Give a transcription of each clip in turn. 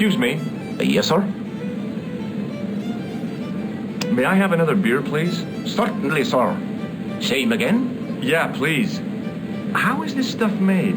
Excuse me. Yes, sir? May I have another beer, please? Certainly, sir. Same again? Yeah, please. How is this stuff made?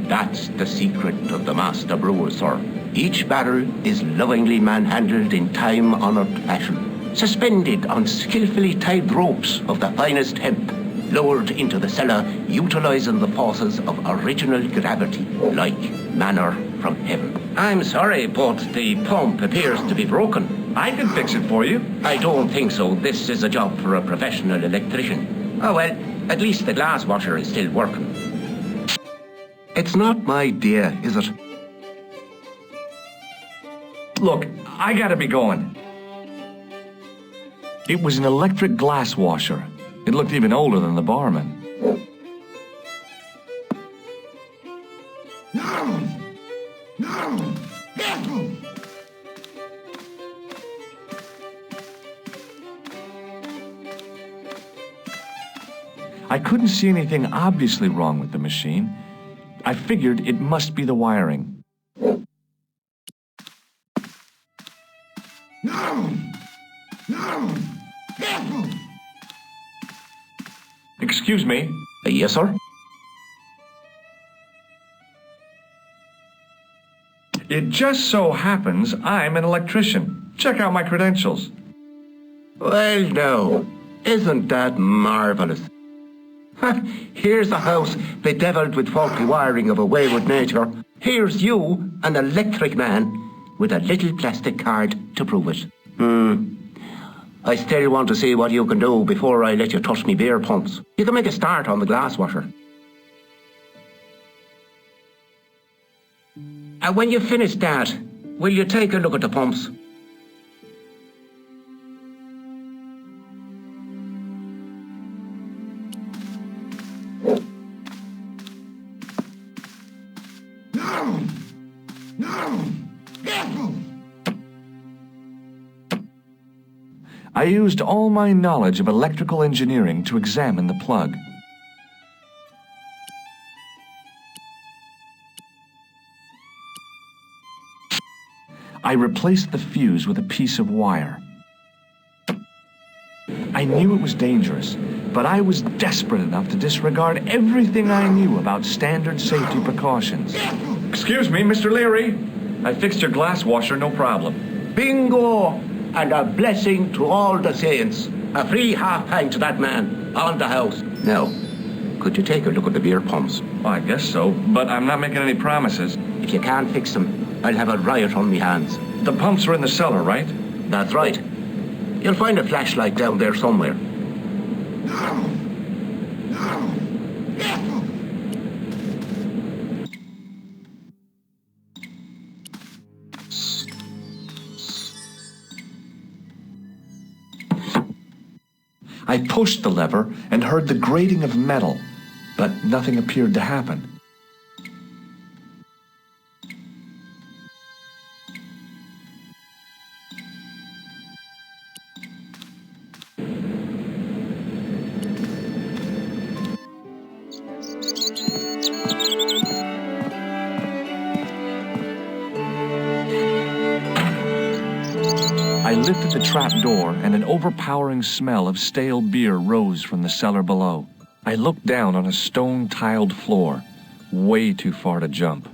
That's the secret of the master brewer, sir. Each barrel is lovingly manhandled in time-honored fashion, suspended on skillfully tied ropes of the finest hemp, lowered into the cellar, utilizing the forces of original gravity, like manna from heaven. I'm sorry, but the pump appears to be broken. I can fix it for you. I don't think so. This is a job for a professional electrician. Oh well, at least the glass washer is still working. It's not my idea, is it? Look, I gotta be going. It was an electric glass washer. It looked even older than the barman. No! No! I couldn't see anything obviously wrong with the machine. I figured it must be the wiring. No! No! Excuse me. Yes, sir? It just so happens I'm an electrician. Check out my credentials. Well, now, isn't that marvelous? Here's a house bedeviled with faulty wiring of a wayward nature. Here's you, an electric man, with a little plastic card to prove it. I still want to see what you can do before I let you touch me beer pumps. You can make a start on the glass washer. And when you finish that, will you take a look at the pumps? No! No! I used all my knowledge of electrical engineering to examine the plug. I replaced the fuse with a piece of wire. I knew it was dangerous, but I was desperate enough to disregard everything I knew about standard safety precautions. Excuse me, Mr. Leary. I fixed your glass washer, no problem. Bingo! And a blessing to all the saints. A free half pint to that man, on the house. Now, could you take a look at the beer pumps? Well, I guess so, but I'm not making any promises. If you can't fix them, I'll have a riot on me hands. The pumps are in the cellar, right? That's right. You'll find a flashlight down there somewhere. No! No! I pushed the lever and heard the grating of metal, but nothing appeared to happen. I lifted the trap door, and an overpowering smell of stale beer rose from the cellar below. I looked down on a stone-tiled floor, way too far to jump.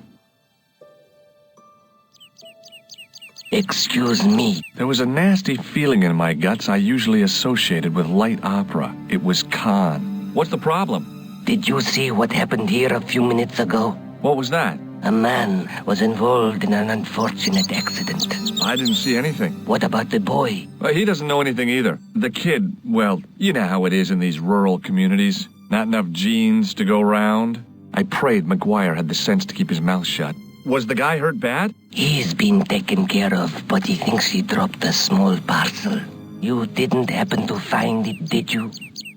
Excuse me. There was a nasty feeling in my guts I usually associated with light opera. It was Khan. What's the problem? Did you see what happened here a few minutes ago? What was that? A man was involved in an unfortunate accident. I didn't see anything. What about the boy? Well, he doesn't know anything either. The kid, well, you know how it is in these rural communities. Not enough genes to go round. I prayed McGuire had the sense to keep his mouth shut. Was the guy hurt bad? He's been taken care of, but he thinks he dropped a small parcel. You didn't happen to find it, did you?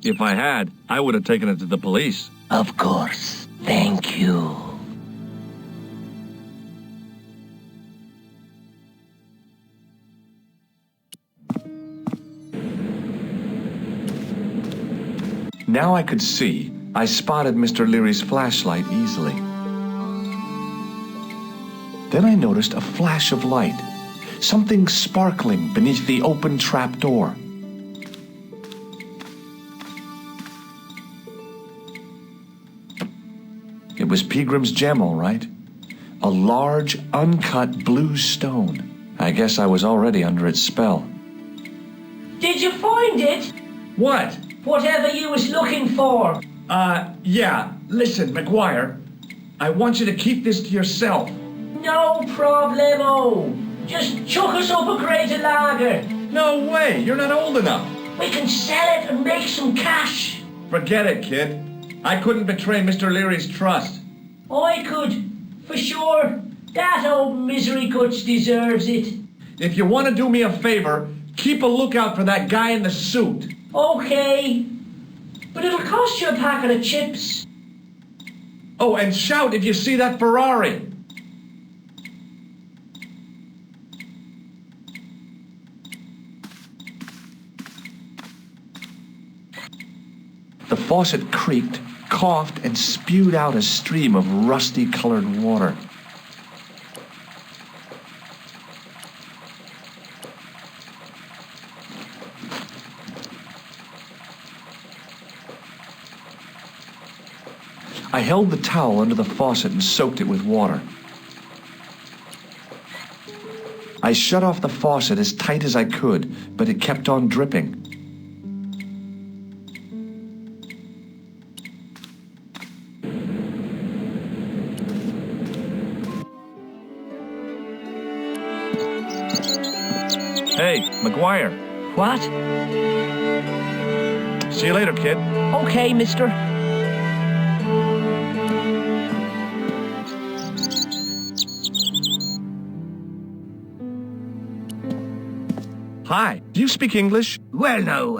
If I had, I would have taken it to the police. Of course. Thank you. Now I could see. I spotted Mr. Leary's flashlight easily. Then I noticed a flash of light, something sparkling beneath the open trap door. It was Peagram's gem, all right. A large, uncut blue stone. I guess I was already under its spell. Did you find it? What? Whatever you was looking for. Yeah. Listen, McGuire. I want you to keep this to yourself. No problemo. Just chuck us up a crate of lager. No way. You're not old enough. We can sell it and make some cash. Forget it, kid. I couldn't betray Mr. Leary's trust. I could, for sure. That old misery guts deserves it. If you want to do me a favor, keep a lookout for that guy in the suit. Okay. But it'll cost you a packet of chips. Oh, and shout if you see that Ferrari. The faucet creaked, coughed, and spewed out a stream of rusty-colored water. I held the towel under the faucet and soaked it with water. I shut off the faucet as tight as I could, but it kept on dripping. Hey, McGuire. What? See you later, kid. Okay, mister. Hi. Do you speak English? Well, now,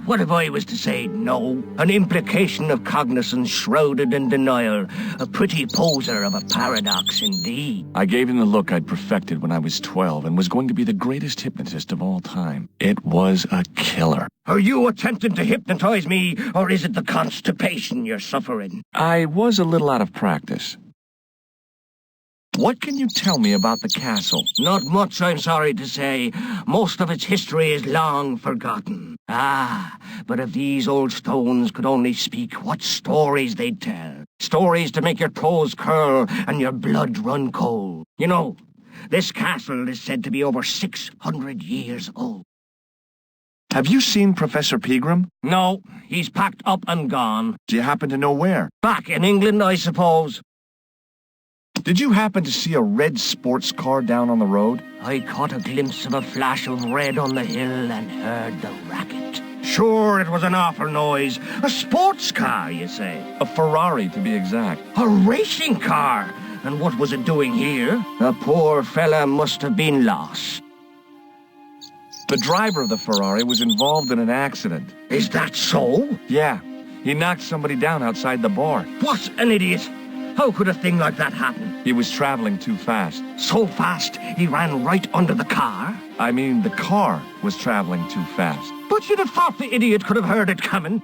what if I was to say no? An implication of cognizance shrouded in denial. A pretty poser of a paradox indeed. I gave him the look I'd perfected when I was 12 and was going to be the greatest hypnotist of all time. It was a killer. Are you attempting to hypnotize me, or is it the constipation you're suffering? I was a little out of practice. What can you tell me about the castle? Not much, I'm sorry to say. Most of its history is long forgotten. Ah, but if these old stones could only speak, what stories they'd tell. Stories to make your toes curl and your blood run cold. You know, this castle is said to be over 600 years old. Have you seen Professor Peagram? No, he's packed up and gone. Do you happen to know where? Back in England, I suppose. Did you happen to see a red sports car down on the road? I caught a glimpse of a flash of red on the hill and heard the racket. Sure, it was an awful noise. A sports car, you say? A Ferrari, to be exact. A racing car? And what was it doing here? The poor fella must have been lost. The driver of the Ferrari was involved in an accident. Is that so? Yeah, he knocked somebody down outside the bar. What an idiot! How could a thing like that happen? He was traveling too fast. So fast, he ran right under the car? I mean, the car was traveling too fast. But you'd have thought the idiot could have heard it coming.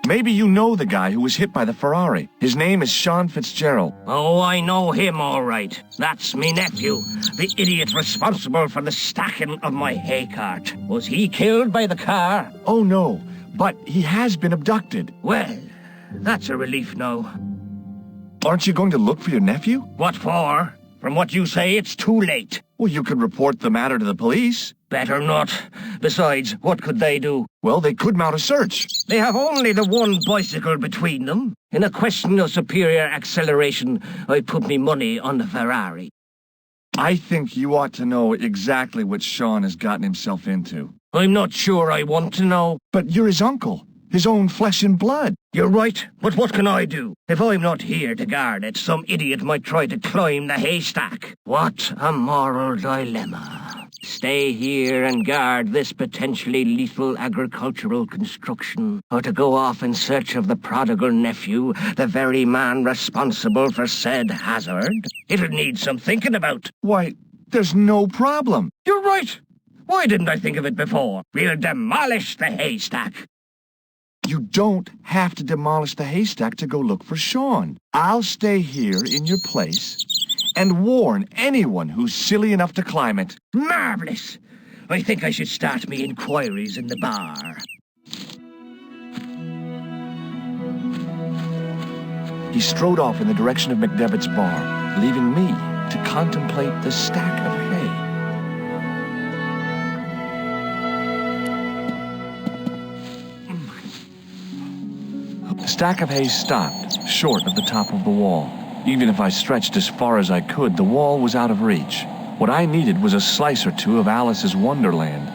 Maybe you know the guy who was hit by the Ferrari. His name is Sean Fitzgerald. Oh, I know him all right. That's me nephew, the idiot responsible for the stacking of my hay cart. Was he killed by the car? Oh, no, but he has been abducted. Well, that's a relief now. Aren't you going to look for your nephew? What for? From what you say, it's too late. Well, you could report the matter to the police. Better not. Besides, what could they do? Well, they could mount a search. They have only the one bicycle between them. In a question of superior acceleration, I put me money on the Ferrari. I think you ought to know exactly what Sean has gotten himself into. I'm not sure I want to know. But you're his uncle. His own flesh and blood. You're right, but what can I do? If I'm not here to guard it, some idiot might try to climb the haystack. What a moral dilemma. Stay here and guard this potentially lethal agricultural construction, or to go off in search of the prodigal nephew, the very man responsible for said hazard? It'll need some thinking about. Why, there's no problem. You're right. Why didn't I think of it before? We'll demolish the haystack. You don't have to demolish the haystack to go look for Sean. I'll stay here in your place and warn anyone who's silly enough to climb it. Marvellous! I think I should start me inquiries in the bar. He strode off in the direction of McDevitt's bar, leaving me to contemplate the stack of hay. The stack of hay stopped, short of the top of the wall. Even if I stretched as far as I could, the wall was out of reach. What I needed was a slice or two of Alice's Wonderland.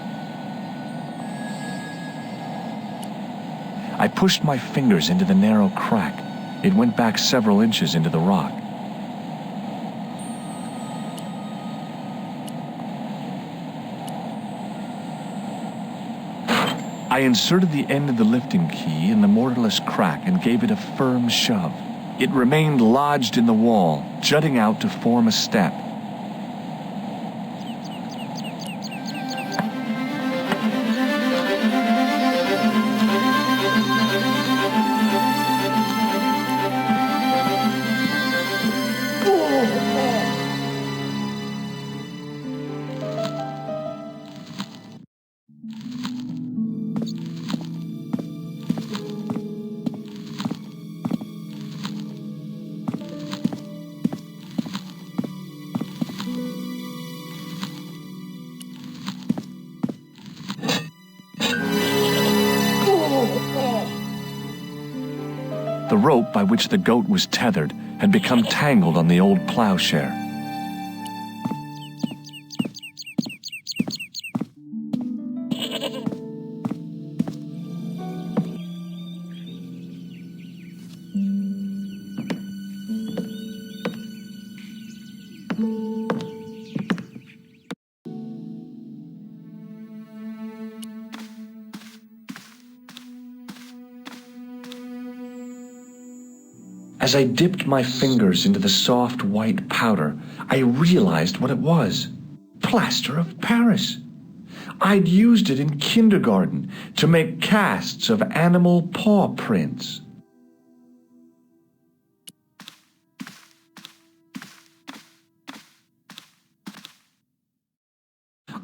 I pushed my fingers into the narrow crack. It went back several inches into the rock. I inserted the end of the lifting key in the mortarless crack and gave it a firm shove. It remained lodged in the wall, jutting out to form a step. The rope by which the goat was tethered had become tangled on the old plowshare. As I dipped my fingers into the soft white powder, I realized what it was. Plaster of Paris. I'd used it in kindergarten to make casts of animal paw prints.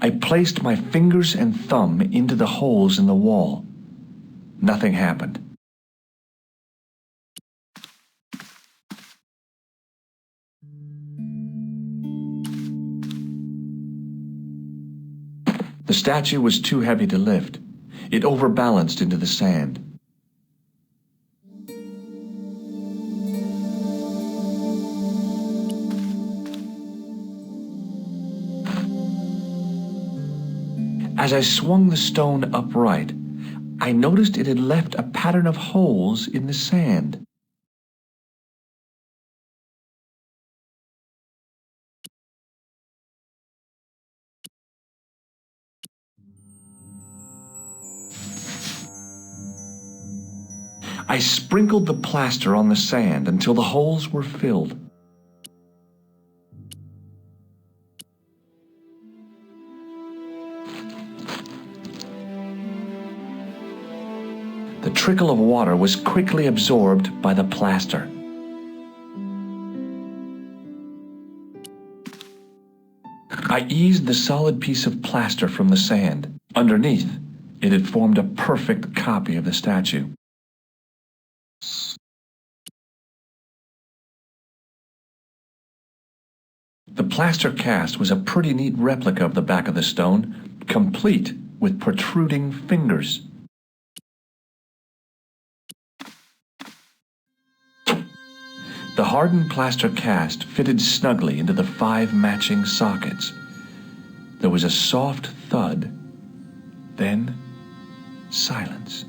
I placed my fingers and thumb into the holes in the wall. Nothing happened. The statue was too heavy to lift. It overbalanced into the sand. As I swung the stone upright, I noticed it had left a pattern of holes in the sand. I sprinkled the plaster on the sand until the holes were filled. The trickle of water was quickly absorbed by the plaster. I eased the solid piece of plaster from the sand. Underneath, it had formed a perfect copy of the statue. The plaster cast was a pretty neat replica of the back of the stone, complete with protruding fingers. The hardened plaster cast fitted snugly into the 5 matching sockets. There was a soft thud, then silence.